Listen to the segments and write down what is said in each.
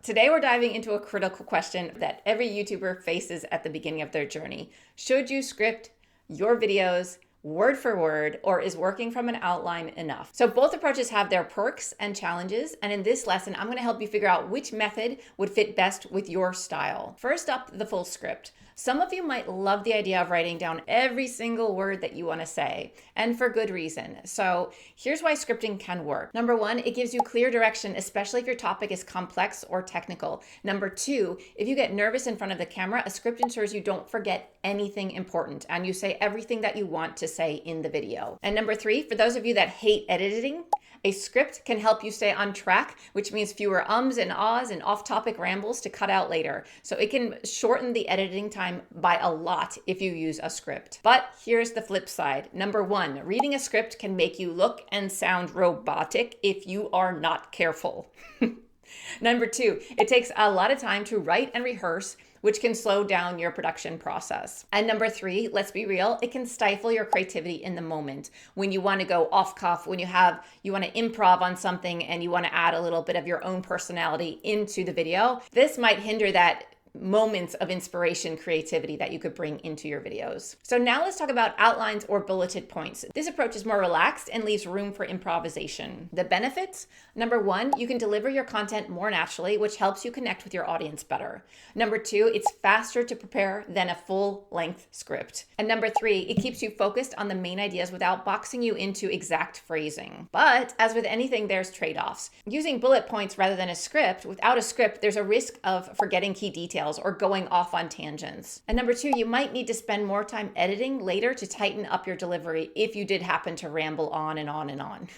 Today we're diving into a critical question that every YouTuber faces at the beginning of their journey. Should you script your videos word for word, or is working from an outline enough? So both approaches have their perks and challenges, and in this lesson, I'm going to help you figure out which method would fit best with your style. First up, the full script. Some of you might love the idea of writing down every single word that you want to say, and for good reason. So here's why scripting can work. Number one, it gives you clear direction, especially if your topic is complex or technical. Number two, if you get nervous in front of the camera, a script ensures you don't forget anything important and you say everything that you want to say in the video. And number three, for those of you that hate editing, a script can help you stay on track, which means fewer ums and ahs and off-topic rambles to cut out later. So it can shorten the editing time by a lot if you use a script. But here's the flip side. Number one, reading a script can make you look and sound robotic if you are not careful. Number two, it takes a lot of time to write and rehearse, which can slow down your production process. And number three, let's be real, it can stifle your creativity in the moment. When you want to go off cuff, when you want to improv on something and you want to add a little bit of your own personality into the video, this might hinder that moments of inspiration, creativity that you could bring into your videos. So now let's talk about outlines or bulleted points. This approach is more relaxed and leaves room for improvisation. The benefits: number one, you can deliver your content more naturally, which helps you connect with your audience better. Number two, it's faster to prepare than a full-length script. And number three, it keeps you focused on the main ideas without boxing you into exact phrasing. But as with anything, there's trade-offs. Using bullet points rather than a script, without a script, there's a risk of forgetting key details or going off on tangents. And number two, you might need to spend more time editing later to tighten up your delivery if you did happen to ramble on and on and on.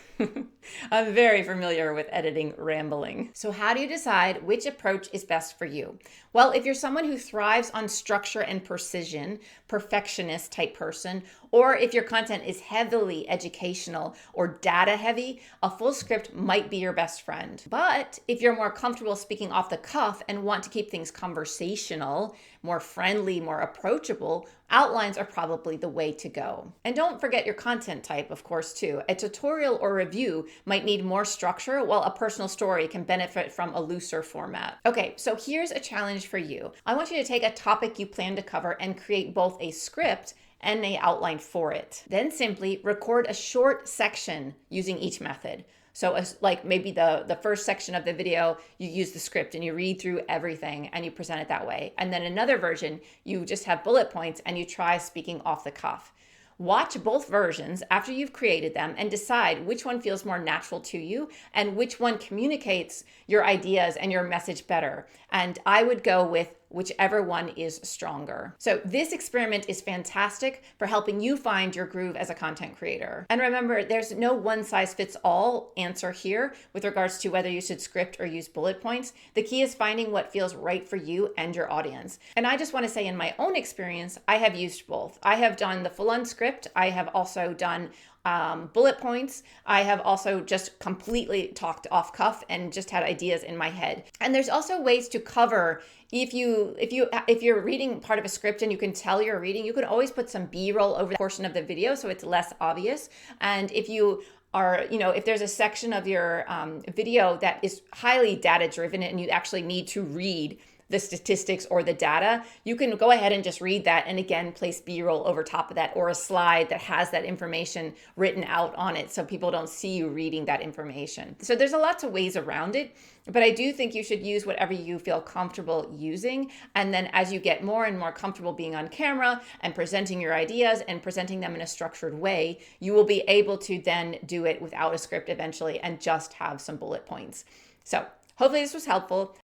I'm very familiar with editing rambling. So how do you decide which approach is best for you? Well, if you're someone who thrives on structure and precision, perfectionist type person, or if your content is heavily educational or data heavy, a full script might be your best friend. But if you're more comfortable speaking off the cuff and want to keep things conversational, more friendly, more approachable, outlines are probably the way to go. And don't forget your content type, of course, too. A tutorial or review might need more structure, while a personal story can benefit from a looser format. Okay, so here's a challenge for you. I want you to take a topic you plan to cover and create both a script and an outline for it. Then simply record a short section using each method. So like maybe the first section of the video, you use the script and you read through everything and you present it that way. And then another version, you just have bullet points and you try speaking off the cuff. Watch both versions after you've created them and decide which one feels more natural to you and which one communicates your ideas and your message better. And I would go with whichever one is stronger. So this experiment is fantastic for helping you find your groove as a content creator. And remember, there's no one size fits all answer here with regards to whether you should script or use bullet points. The key is finding what feels right for you and your audience. And I just want to say, in my own experience, I have used both. I have done the full-on script. I have also done bullet points. I have also just completely talked off cuff and just had ideas in my head. And there's also ways to cover if you're reading part of a script and you can tell you're reading, you can always put some B-roll over that portion of the video so it's less obvious. And if you are, if there's a section of your video that is highly data driven and you actually need to read the statistics or the data, you can go ahead and just read that and again place B-roll over top of that, or a slide that has that information written out on it so people don't see you reading that information. So there's a lots of ways around it, but I do think you should use whatever you feel comfortable using. And then as you get more and more comfortable being on camera and presenting your ideas and presenting them in a structured way, you will be able to then do it without a script eventually and just have some bullet points. So hopefully this was helpful.